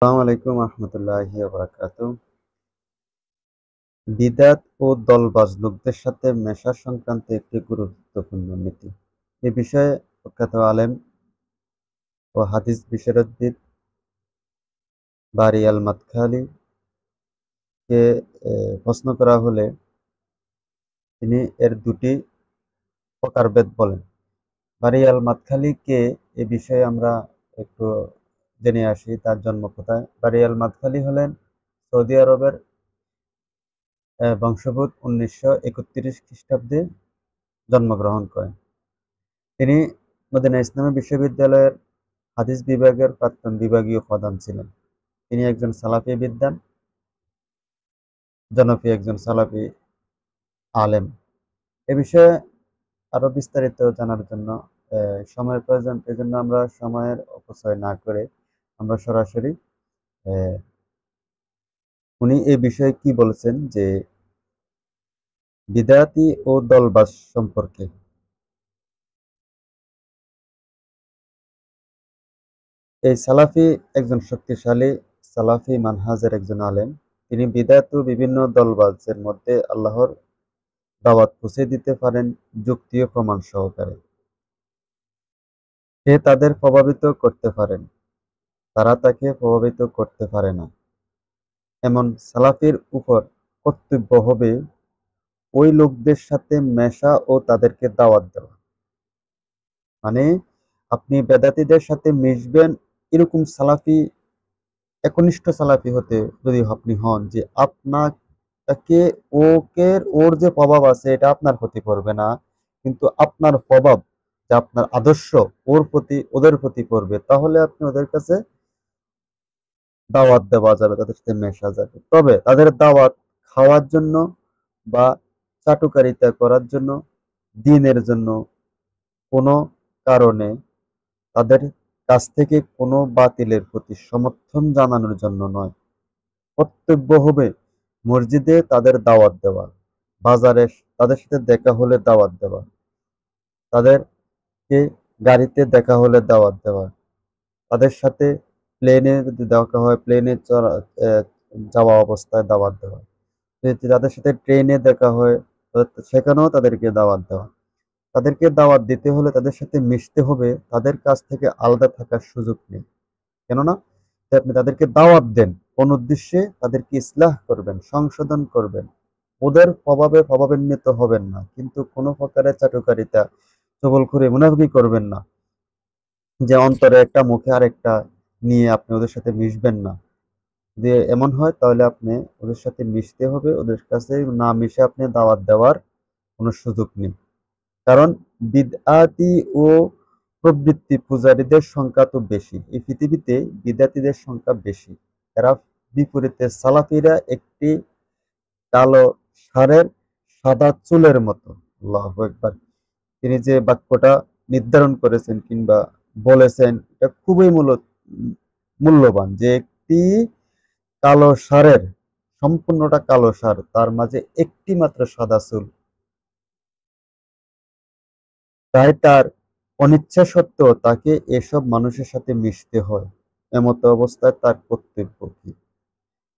আসসালামু আলাইকুম রহমতুল্লাহি ওয়া বারাকাতুহু। বিদআত ও দলবাজ লোকদের সাথে মেশা সংক্রান্ত একটি গুরুত্বপূর্ণ নীতি। এ বিষয়ে প্রখ্যাত আলেম ও হাদিস বিশারদবিদ বারী আল-মাদখালীকে প্রশ্ন করা হলে তিনি এর দুটি প্রকারভেদ বলেন। বারী আল-মাদখালী কে, এ বিষয়ে আমরা একটু জেনে আসি তার জন্ম কোথায়। বারী আল-মাদখালী হলেন সৌদি আরবের বংশোদ্ভূত। 1931 খ্রিস্টাব্দে জন্মগ্রহণ করেন। তিনি মদিনা ইসলামী বিশ্ববিদ্যালয়ের হাদিস বিভাগের প্রাক্তন বিভাগীয় প্রধান ছিলেন। তিনি একজন সালাফি বিদ্বান, জনপ্রিয় একজন সালাফি আলেম। এ বিষয়ে আরো বিস্তারিত জানার জন্য সময়ের প্রয়োজন। এজন্য আমরা সময়ের অপচয় না করে আমরা সরাসরি উনি এই বিষয়ে কি বলেছেন যে বিদআতি ও দলবাজ সম্পর্কে। এই সালাফি একজন শক্তিশালী সালাফি মানহাজের একজন আলেম। তিনি বিদআত ও বিভিন্ন দলবাজের মধ্যে আল্লাহর দাওয়াত পৌঁছে দিতে পারেন যুক্তি ও প্রমাণ সহকারে। সে তাদের প্রভাবিত করতে পারেন, তারা তাকে প্রভাবিত করতে পারে না। এমন সালাফির উপর কর্তব্য হবে ওই লোকদের সাথে মেশা ও তাদেরকে দাওয়াত দেওয়া। মানে আপনি বেদাতীদের সাথে মিশবেন, এরকম সালাফি, একনিষ্ঠ সালাফি হতে যদি আপনি হন, যে আপনাকে ওর যে প্রভাব আছে এটা আপনার ক্ষতি করবে না, কিন্তু আপনার প্রভাব, যে আপনার আদর্শ ওদের প্রতি পড়বে, তাহলে আপনি ওদের কাছে দাওয়াত দেওয়া যাবে, তাদের সাথে মেশা যাবে। তবে তাদের দাওয়াত খাওয়ার জন্য বা চাটুকারিতা করার জন্য, দিনের জন্য কোনো কারণে তাদের কাছ থেকে কোনো বাতিলের প্রতি সমর্থন জানানোর জন্য নয়। কর্তব্য হবে মসজিদে তাদের দাওয়াত দেওয়া, বাজারে তাদের সাথে দেখা হলে দাওয়াত দেওয়া, তাদেরকে গাড়িতে দেখা হলে দাওয়াত দেওয়া, তাদের সাথে প্লেনে যদি দেখা হয় প্লেনে যাওয়া অবস্থায় দাওয়াত দেওয়া, যদি তাদের সাথে ট্রেনে দেখা হয় সেখানেও তাদেরকে দাওয়াত দেওয়া। তাদেরকে দাওয়াত দিতে হলে তাদের সাথে মিশতে হবে, তাদের কাছ থেকে আলাদা থাকার সুযোগ নেই। কেননা আপনি তাদেরকে দাওয়াত দেন কোন উদ্দেশ্যে, তাদেরকে ইসলাহ করবেন, সংশোধন করবেন, ওদের প্রভাবান্বিত হবেন না, কিন্তু কোনো প্রকারের চাটুকারিতা চগলখড়ি মুনাফিকি করবেন না, যে অন্তরে একটা মুখে আরেকটা নিয়ে আপনি ওদের সাথে মিশবেন না। যদি এমন হয় তাহলে আপনি ওদের সাথে মিশতে হবে, ওদের কাছে না মিশে আপনি দাওয়াত দেওয়ার কোনো সুযোগ নেই। কারণ বিদআতি ও প্রবৃত্তি পূজারীদের সংখ্যা তো বেশি, এই পৃথিবীতে বিদআতীদের সংখ্যা বেশি। এরা বিপরীতে সালাফিরা একটি কালো ষাঁড়ের সাদা চুলের মতো। আল্লাহু আকবার। তিনি যে বাক্যটা নির্ধারণ করেছেন কিংবা বলেছেন, এটা খুবই মূল্যবান, যে একটি কালো ষাঁড়ের, সম্পূর্ণটা কালো ষাঁড়, তার মাঝে একটি মাত্র সাদা চুল, তাই তার অনিচ্ছা সত্ত্বেও তাকে এসব মানুষের সাথে মিশতে হয়। এমত অবস্থায় তার কর্তব্য কি?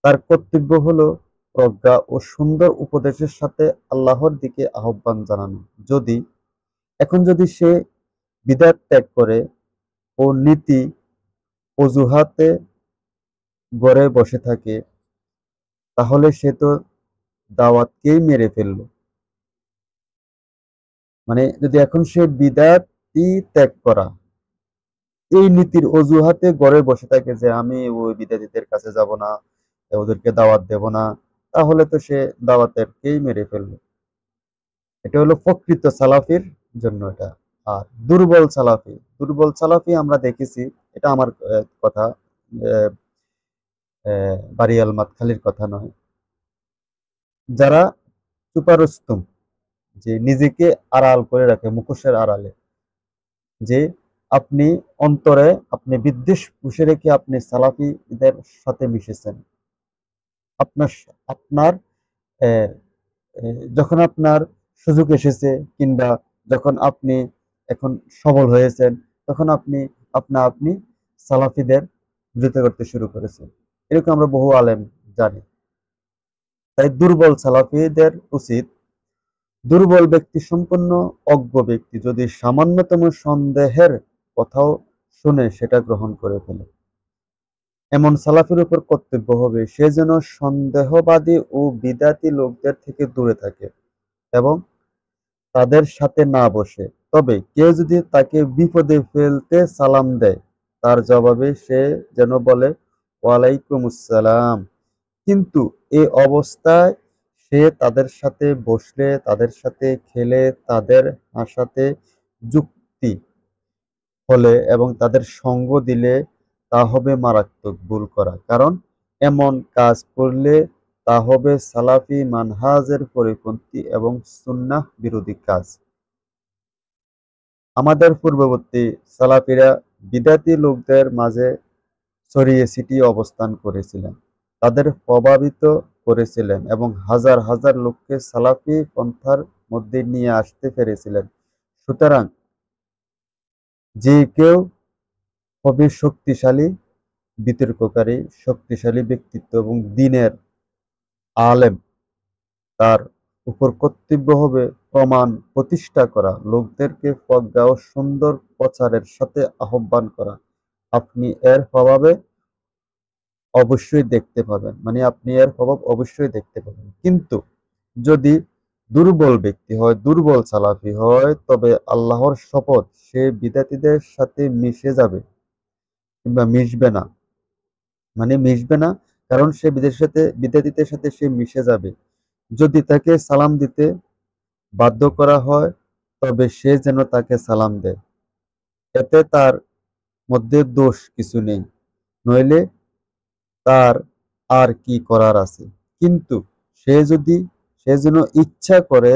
তার কর্তব্য হলো প্রজ্ঞা ও সুন্দর উপদেশের সাথে আল্লাহর দিকে আহ্বান জানানো। যদি যদি সে বিদআত ত্যাগ করে ও নীতি অজুহাতে গড়ে বসে থাকে, তাহলে সে তো দাওয়াতকেই মেরে ফেললো। মানে যদি এখন সে বিদআতই ত্যাগ করা, এই নীতির অজুহাতে গড়ে বসে থাকে যে আমি ওই বিদ্যার্থীদের কাছে যাব না, ওদেরকে দাওয়াত দেব না, তাহলে তো সে দাওয়াতেরকেই মেরে ফেলবে। এটা হলো প্রকৃত সালাফির জন্য এটা। আর দুর্বল সালাফি আমরা দেখেছি, এটা আমার কথা, বারী আল-মাদখালীর কথা নয়, যারা চুপারুস্তুম, যে নিজেকে আড়াল করে রাখে, মুখোশের আড়ালে, যে আপনি অন্তরে আপনি বিদ্বেষ পুষে রেখে আপনি সালাফিদের সাথে মিশেছেন। আপনার আপনার আহ, যখন আপনার সুযোগ এসেছে কিংবা যখন আপনি এখন সবল হয়েছেন, তখন আপনি আপনি সালাফিদের বিরোধিতা করতে শুরু করেছে। এরকম আমরা বহু আলেম জানি। তাই দুর্বল সালাফিদের উচিত, দুর্বল ব্যক্তি সম্পন্ন অজ্ঞ ব্যক্তি যদি সামান্যতম সন্দেহের কথাও শুনে সেটা গ্রহণ করে ফেলে, এমন সালাফের উপর কর্তব্য হবে সে যেন সন্দেহবাদী ও বিদাতি লোকদের থেকে দূরে থাকে এবং তাদের সাথে না বসে। তবে কেউ যদি তাকে বিপদে ফেলতে সালাম দেয়, তার জবাবে সে যেন বলে ওয়ালাইকুম আসসালাম। কিন্তু এ অবস্থায় সে তাদের সাথে বসলে, তাদের সাথে খেলে, তাদের হাসাতে যুক্তি হলে এবং তাদের সঙ্গ দিলে তা হবে মারাত্মক ভুল করা। কারণ এমন কাজ করলে তা হবে সালাফি মানহাজের পরিপন্থী এবং সুন্নাহ বিরোধী কাজ। আমাদের পূর্ববর্তী সালাফিরা বিদাতি লোকদের মাঝে ছড়িয়ে ছিটিয়ে অবস্থান করেছিলেন, তাদের প্রভাবিত করেছিলেন এবং হাজার হাজার লোককে সালাফি পন্থার মধ্যে নিয়ে আসতে পেরেছিলেন। সুতরাং যে কেউ হবে শক্তিশালী বিতর্ককারী, শক্তিশালী ব্যক্তিত্ব এবং দ্বীনের আলেম, তার উপর কর্তব্য হবে প্রমাণ প্রতিষ্ঠা করা, লোকদেরকে প্রজ্ঞা ও সুন্দর প্রচারের সাথে আহ্বান করা। আপনি এর প্রভাবে অবশ্যই দেখতে পাবেন, মানে আপনি এর প্রভাব অবশ্যই দেখতে পাবেন। কিন্তু যদি দুর্বল ব্যক্তি হয়, দুর্বল সালাফি হয়, তবে আল্লাহর শপথ সে বিদাতীদের সাথে মিশে যাবে কিংবা মিশবে না, মানে মিশবে না, কারণ সে বিদাতীদের সাথে সে মিশে যাবে। যদি তাকে সালাম দিতে বাধ্য করা হয়, তবে সে যেন তাকে সালাম দেয়, এতে তার মধ্যে দোষ কিছু নেই, নইলে তার আর কি করার আছে। কিন্তু সে যদি সে যেন ইচ্ছা করে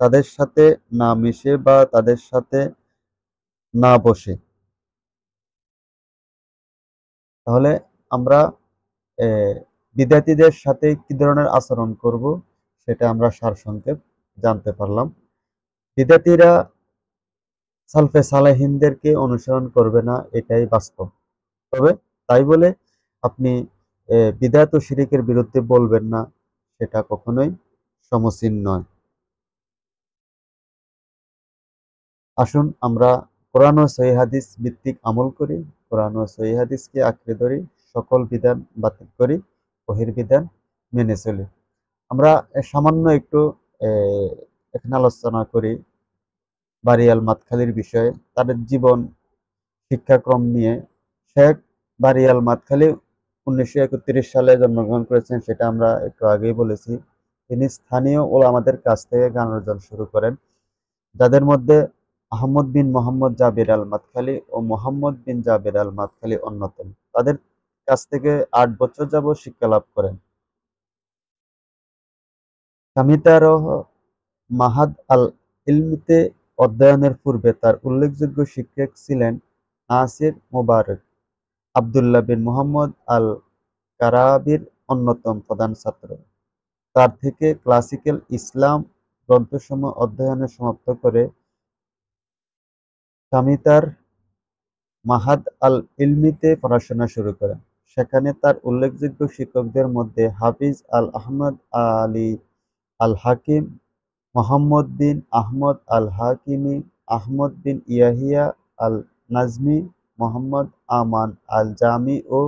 তাদের সাথে না মিশে বা তাদের সাথে না বসে। তাহলে আমরা বিদ্যার্থীদের সাথে কি ধরনের আচরণ করব সেটা আমরা সারসংক্ষেপ জানতে পারলাম। বিদ্যার্থীরা সালফে সালেহিনদেরকে অনুসরণ করবে না, এটাই বাস্তব। তবে তাই বলে আপনি বিদআত ও শিরকের বিরুদ্ধে বলবেন না, সেটা কখনোই সমীচীন নয়। আসুন আমরা কোরআন ও সহিহ হাদিস ভিত্তিক আমল করি, কোরআন ও সহিহ হাদিসকে আঁকড়ে ধরি, সকল বিধান বাতিল করি, বহির্বিধান মেনে চলি। আমরা সামান্য একটু এখানে আলোচনা করি বারিয়াল মাতখালীর বিষয়ে, তাদের জীবন শিক্ষাক্রম নিয়ে। শেখ বারিয়াল মাতখালী 1931 সালে জন্মগ্রহণ করেছেন, সেটা আমরা একটু আগেই বলেছি। তিনি স্থানীয় ওলামাদের কাছ থেকে জ্ঞান অর্জন শুরু করেন, যাদের মধ্যে আহমদ বিন মোহাম্মদ জাবির আল মাতখালী ও মোহাম্মদ বিন জাবির আল মাতখালী অন্যতম। তাদের কাছ থেকে 8 বছর যাবৎ শিক্ষা লাভ করেন। কামিতারহ মাহাদ আল ইলমিতে অধ্যয়নের পূর্বে তার উল্লেখযোগ্য শিক্ষক ছিলেন নাসির মুবারক। আবদুল্লাহ বিন মুহাম্মদ আল কারাবির অন্যতম প্রধান ছাত্র। তার থেকে ক্লাসিক্যাল ইসলাম গ্রন্থসমূহ অধ্যয়নে সমাপ্ত করে কামিতার মাহাদ আল ইলমিতে পড়াশোনা শুরু করেন। সেখানে তার উল্লেখযোগ্য শিক্ষকদের মধ্যে হাফিজ আল আহমদ আলী আল হাকিম, মোহাম্মদ বিন আহমদ আল হাকিমি, আহমদ বিন ইয়াহিয়া আল নাজমি, মোহাম্মদ আমান আল জামি ও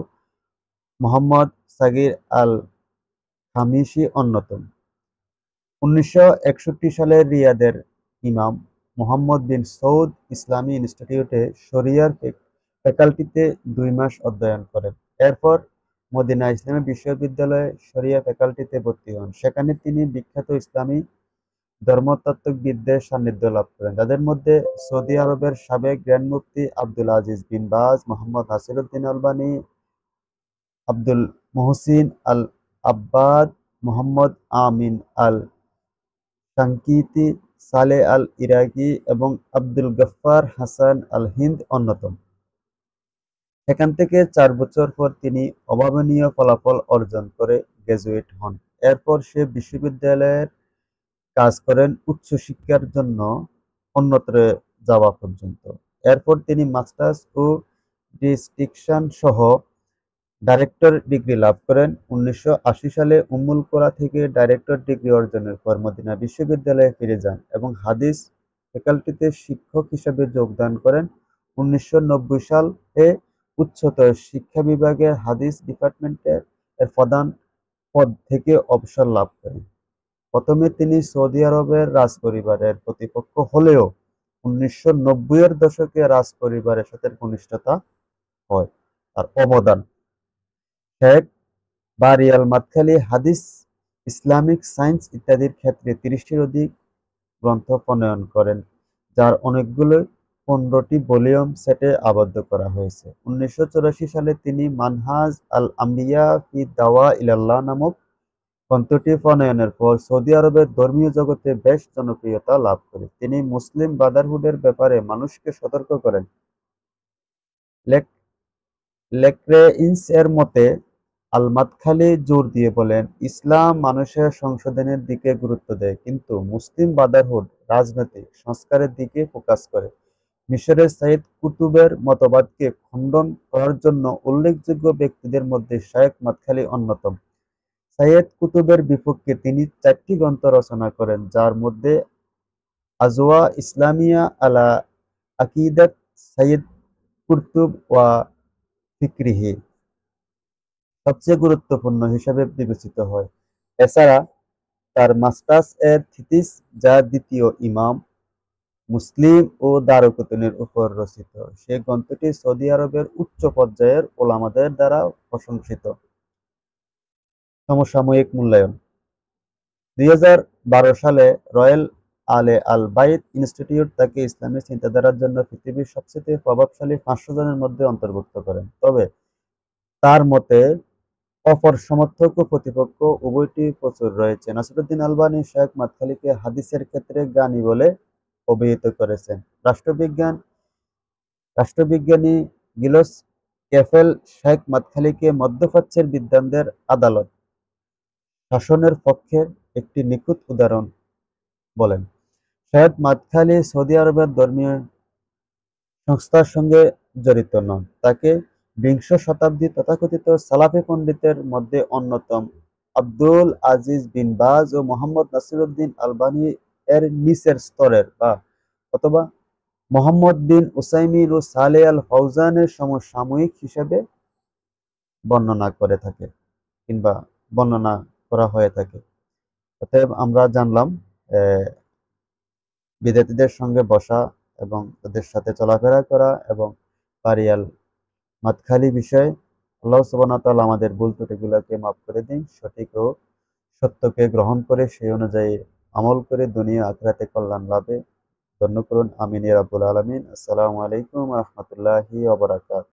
মোহাম্মদ সাগির আল খামিশি অন্যতম। 1961 সালে রিয়াদের ইমাম মুহাম্মদ বিন সৌদ ইসলামী ইনস্টিটিউটে শরিয়ার ফ্যাকাল্টিতে 2 মাস অধ্যয়ন করেন। এরপর মদিনা ইসলামী বিশ্ববিদ্যালয়ে শরিয়া ফ্যাকাল্টিতে ভর্তি হন। সেখানে তিনি বিখ্যাত ইসলামী ধর্মতত্ত্ববিদদের সান্নিধ্য লাভ করেন, যাদের মধ্যে সৌদি আরবের সাবেক গ্র্যান্ড মুফতি আব্দুল আজিজ বিন বাজ, মোহাম্মদ নাসিরউদ্দিন আলবানী, আব্দুল মুহসিন আল আব্বাদ, মোহাম্মদ আমিন আল শানকিতি, সালেহ আল ইরাকি এবং আব্দুল গফফার হাসান আল হিন্দ অন্যতম। এখান থেকে 4 বছর পর তিনি অভাবনীয় ফলাফল অর্জন করে গ্র্যাজুয়েট হন। এরপর সে বিশ্ববিদ্যালয়ের কাজ করেন উচ্চশিক্ষার জন্য অন্যত্র যাওয়া পর্যন্ত। এরপর তিনি মাস্টার্স ও ডিস্টিংশন সহ ডাইরেক্টর ডিগ্রি লাভ করেন। ১৯৮০ সালে উম্মুল কোরা থেকে ডাইরেক্টর ডিগ্রি অর্জনের পর মদিনা বিশ্ববিদ্যালয়ে ফিরে যান এবং হাদিস ফ্যাকাল্টিতে শিক্ষক হিসেবে যোগদান করেন। ১৯৯০ সালে উচ্চতর শিক্ষা বিভাগের হাদিস ডিপার্টমেন্টের প্রধান পদ থেকে অবসর লাভ করেন। প্রথমে তিনি সৌদি আরবের রাজপরিবারের প্রতিপক্ষ হলেও ১৯৯০ এর দশকে রাজপরিবারের সাথে ঘনিষ্ঠতা হয়। তার অবদান: শেখ বারিয়াল মাদখালী হাদিস, ইসলামিক সায়েন্স ইত্যাদির ক্ষেত্রে ৩০-টির অধিক গ্রন্থ প্রণয়ন করেন, যার অনেকগুলোই ১৫টি ভলিউম সেটে আবদ্ধ করা হয়েছে। ১৯৮৪ সালে তিনি মানহাজ আল-আম্বিয়া ফি দাওয়া ইলাল্লাহ নামক গ্রন্থটি প্রণয়নের পর সৌদি আরবের ধর্মীয় জগতে বেশ জনপ্রিয়তা লাভ করে। তিনি মুসলিম ব্রাদারহুডের ব্যাপারে মানুষকে সতর্ক করেন। লেক্রেইন্স এর মতে, আল-মাদখালী জোর দিয়ে বলেন, ইসলাম মানুষের সংশোধনের দিকে গুরুত্ব দেয়, কিন্তু মুসলিম ব্রাদারহুড রাজনৈতিক সংস্কারের দিকে ফোকাস করে। মিশরের সাইয়েদ কুতুবের মতবাদকে খণ্ডন করার জন্য উল্লেখযোগ্য ব্যক্তিদের মধ্যে শেখ মাদখালী অন্যতম। সাইয়েদ কুতুবের বিপক্ষে তিনি ৪টি গ্রন্থ রচনা করেন, যার মধ্যে আজওয়া ইসলামিয়া আলা আকিদাত সাইয়েদ কুতুব ওয়া ফিকরিহি সবচেয়ে গুরুত্বপূর্ণ হিসাবে বিবেচিত হয়। এছাড়া তার মাস্টার্স এর থিসিস, যা দ্বিতীয় ইমাম মুসলিম ও দারকুতুনির উপর রচিত, সে গ্রন্থটি সৌদি আরবের উচ্চ পর্যায়ের ওলামাদের দ্বারা প্রশংসিত। সমসাময়িক মূল্যায়ন: ২০১২ সালে রয়্যাল আলে আল বাইত ইনস্টিটিউট তাকে ইসলামী চিন্তাধারার জন্য পৃথিবীর সবচেয়ে প্রভাবশালী ৫০০ জনের মধ্যে অন্তর্ভুক্ত করেন। তবে তার মতে অপর সমর্থক ও প্রতিপক্ষ উভয়টি প্রচুর রয়েছে। নাসিরুদ্দিন আলবানী শেখ মাদখালীকে হাদিসের ক্ষেত্রে জ্ঞানী বলে অভিহিত করেছেন। রাষ্ট্রবিজ্ঞানী গিলস ক্যাফেল শেখ মাদখালীকে মধ্যপ্রাচ্যের বিদ্বানদের আদালত শাসনের পক্ষের একটি নিখুঁত উদাহরণ বলেন। শেখ মাদখালী সৌদি আরবের ধর্মীয় সংস্থার সঙ্গে জড়িত নন। তাকে বিংশ শতাব্দীর তথাকথিত সালাফি পণ্ডিতের মধ্যে অন্যতম আবদুল আজিজ বিন বাজ ও মোহাম্মদ নাসিরুদ্দিন আলবানী এর নিচের স্তরের অথবা মোহাম্মদ বিন উসাইমিন ও সালেহ আল ফৌজানের সমসাময়িক হিসেবে বর্ণনা করে থাকে কিংবা বর্ণনা করা হয়ে থাকে। অতএব আমরা জানলাম বিদেশীদের সঙ্গে বসা এবং তাদের সাথে চলাফেরা করা এবং বারিয়াল মাদখালী বিষয়ে। আল্লাহ সুবহানাহু ওয়া তাআলা আমাদের ভুল ত্রুটিগুলোকে মাফ করে দিন, সঠিক ও সত্যকে গ্রহণ করে সেই অনুযায়ী আমল করে দুনিয়া আখিরাতে কল্যাণ লাভে ধন্য করুন। আমিন ইয়া রাব্বুল আলামিন। আসসালামু আলাইকুম ওয়া রাহমাতুল্লাহি ওয়া বারাকাতুহু।